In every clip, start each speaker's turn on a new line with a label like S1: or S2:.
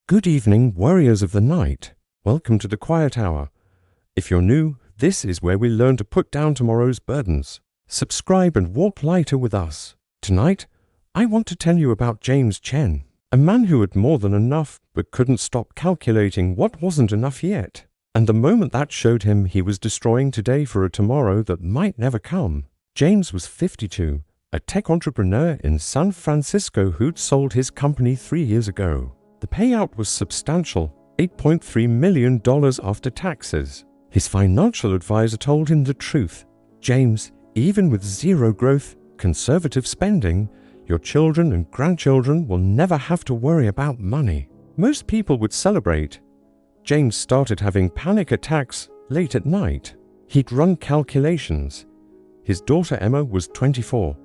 S1: Good evening, warriors of the night. Welcome to the Quiet Hour. If you're new, this is where we learn to put down tomorrow's burdens. Subscribe and walk lighter with us. Tonight, I want to tell you about James Chen, a man who had more than enough but couldn't stop calculating what wasn't enough yet. And the moment that showed him he was destroying today for a tomorrow that might never come. James was 52, a tech entrepreneur in San Francisco who'd sold his company 3 years ago. The payout was substantial, $8.3 million after taxes. His financial advisor told him the truth. James, even with zero growth, conservative spending, your children and grandchildren will never have to worry about money. Most people would celebrate. James started having panic attacks late at night. He'd run calculations. His daughter Emma was 24.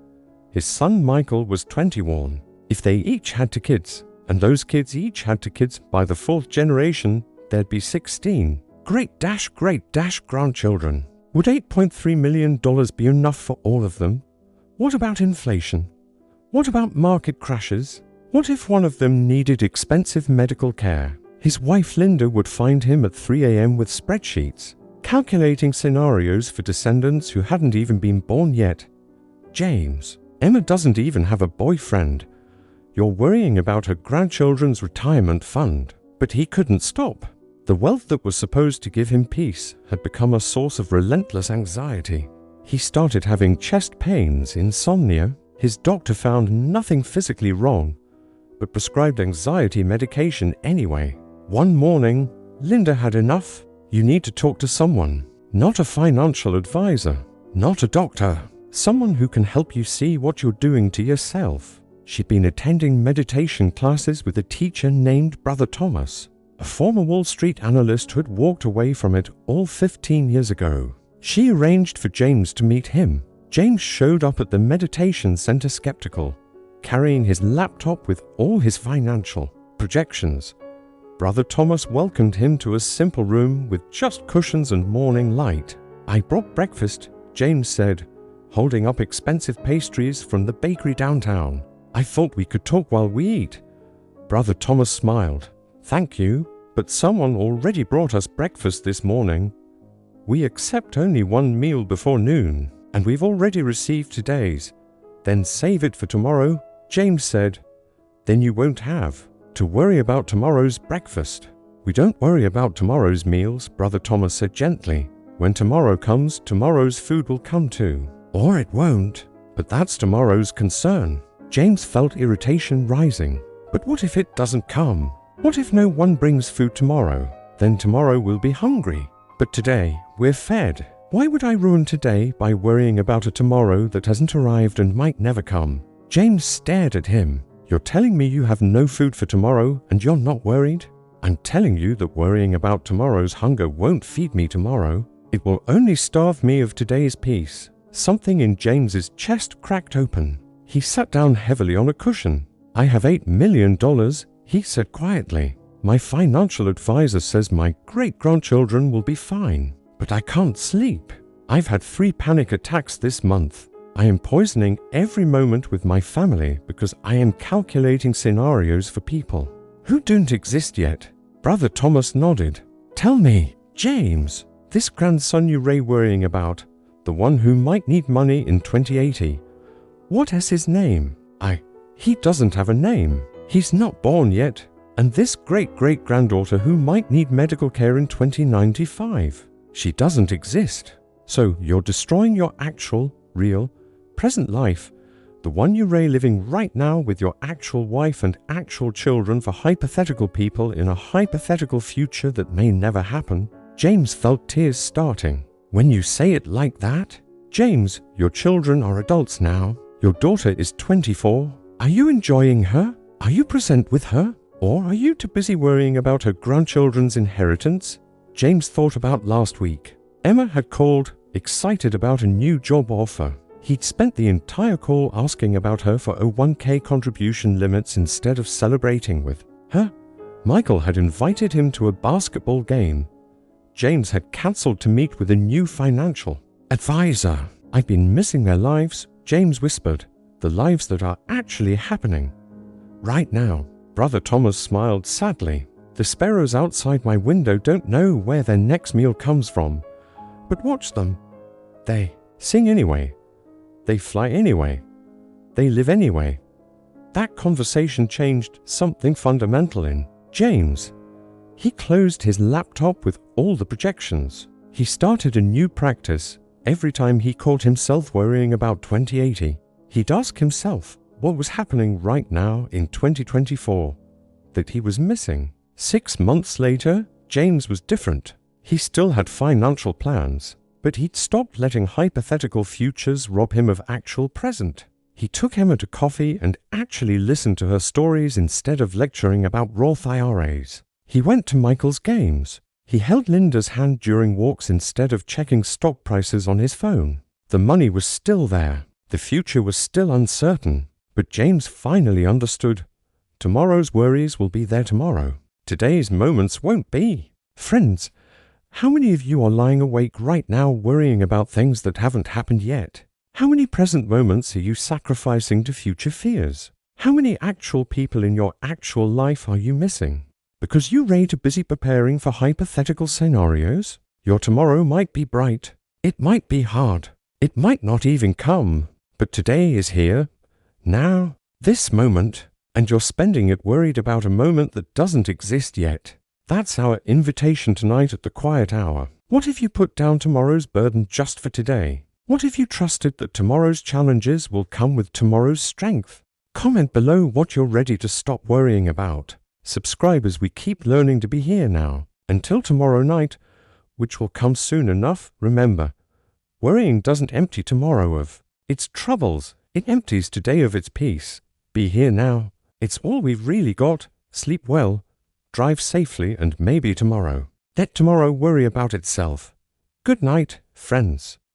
S1: His son Michael was 21. If they each had two kids, and those kids each had two kids, by the fourth generation, there'd be 16. Great grandchildren. Would $8.3 million be enough for all of them? What about inflation? What about market crashes? What if one of them needed expensive medical care? His wife Linda would find him at 3 a.m. with spreadsheets, calculating scenarios for descendants who hadn't even been born yet. James, Emma doesn't even have a boyfriend. You're worrying about her grandchildren's retirement fund. But he couldn't stop. The wealth that was supposed to give him peace had become a source of relentless anxiety. He started having chest pains, insomnia. His doctor found nothing physically wrong, but prescribed anxiety medication anyway. One morning, Linda had enough. You need to talk to someone, not a financial advisor, not a doctor, someone who can help you see what you're doing to yourself. She'd been attending meditation classes with a teacher named Brother Thomas, a former Wall Street analyst who had walked away from it all 15 years ago. She arranged for James to meet him. James showed up at the meditation center skeptical, carrying his laptop with all his financial projections. Brother Thomas welcomed him to a simple room with just cushions and morning light. "I brought breakfast," James said, holding up expensive pastries from the bakery downtown. "I thought we could talk while we eat." Brother Thomas smiled. "Thank you, but someone already brought us breakfast this morning. We accept only one meal before noon, and we've already received today's. Then save it for tomorrow," James said. "Then you won't have to worry about tomorrow's breakfast." "We don't worry about tomorrow's meals," Brother Thomas said gently. "When tomorrow comes, tomorrow's food will come too. Or it won't, but that's tomorrow's concern." James felt irritation rising. But what if it doesn't come? What if no one brings food tomorrow? Then tomorrow we'll be hungry. But today, we're fed. Why would I ruin today by worrying about a tomorrow that hasn't arrived and might never come? James stared at him. "You're telling me you have no food for tomorrow and you're not worried? I'm telling you that worrying about tomorrow's hunger won't feed me tomorrow. It will only starve me of today's peace." Something in James's chest cracked open. He sat down heavily on a cushion. "I have $8 million, he said quietly. "My financial advisor says my great-grandchildren will be fine. But I can't sleep. I've had 3 panic attacks this month. I am poisoning every moment with my family because I am calculating scenarios for people who don't exist yet." Brother Thomas nodded. "Tell me, James, this grandson you're worrying about, the one who might need money in 2080, what is his name?" He doesn't have a name. He's not born yet. "And this great-great-granddaughter who might need medical care in 2095, she doesn't exist. So you're destroying your actual, real, present life, the one you're living right now with your actual wife and actual children, for hypothetical people in a hypothetical future that may never happen." James felt tears starting. "When you say it like that, James, your children are adults now. Your daughter is 24. Are you enjoying her? Are you present with her? Or are you too busy worrying about her grandchildren's inheritance?" James thought about last week. Emma had called, excited about a new job offer. He'd spent the entire call asking about her 401k contribution limits instead of celebrating with her. Michael had invited him to a basketball game. James had cancelled to meet with a new financial advisor. "I've been missing their lives," James whispered. "The lives that are actually happening right now." Brother Thomas smiled sadly. The sparrows outside my window don't know where their next meal comes from. But watch them. They sing anyway. They fly anyway. They live anyway. That conversation changed something fundamental in James. He closed his laptop with all the projections. He started a new practice. Every time he caught himself worrying about 2080, he'd ask himself what was happening right now in 2024 that he was missing. 6 months later, James was different. He still had financial plans, but he'd stopped letting hypothetical futures rob him of actual present. He took Emma to coffee and actually listened to her stories instead of lecturing about Roth IRAs. He went to Michael's games. He held Linda's hand during walks instead of checking stock prices on his phone. The money was still there. The future was still uncertain. But James finally understood. Tomorrow's worries will be there tomorrow. Today's moments won't be. Friends, how many of you are lying awake right now worrying about things that haven't happened yet? How many present moments are you sacrificing to future fears? How many actual people in your actual life are you missing? Because you are busy preparing for hypothetical scenarios? Your tomorrow might be bright. It might be hard. It might not even come. But today is here, now, this moment, and you're spending it worried about a moment that doesn't exist yet. That's our invitation tonight at the Quiet Hour. What if you put down tomorrow's burden just for today? What if you trusted that tomorrow's challenges will come with tomorrow's strength? Comment below what you're ready to stop worrying about. Subscribe as we keep learning to be here now. Until tomorrow night, which will come soon enough, remember, worrying doesn't empty tomorrow of its troubles. It empties today of its peace. Be here now. It's all we've really got. Sleep well. Drive safely, and maybe tomorrow. Let tomorrow worry about itself. Good night, friends.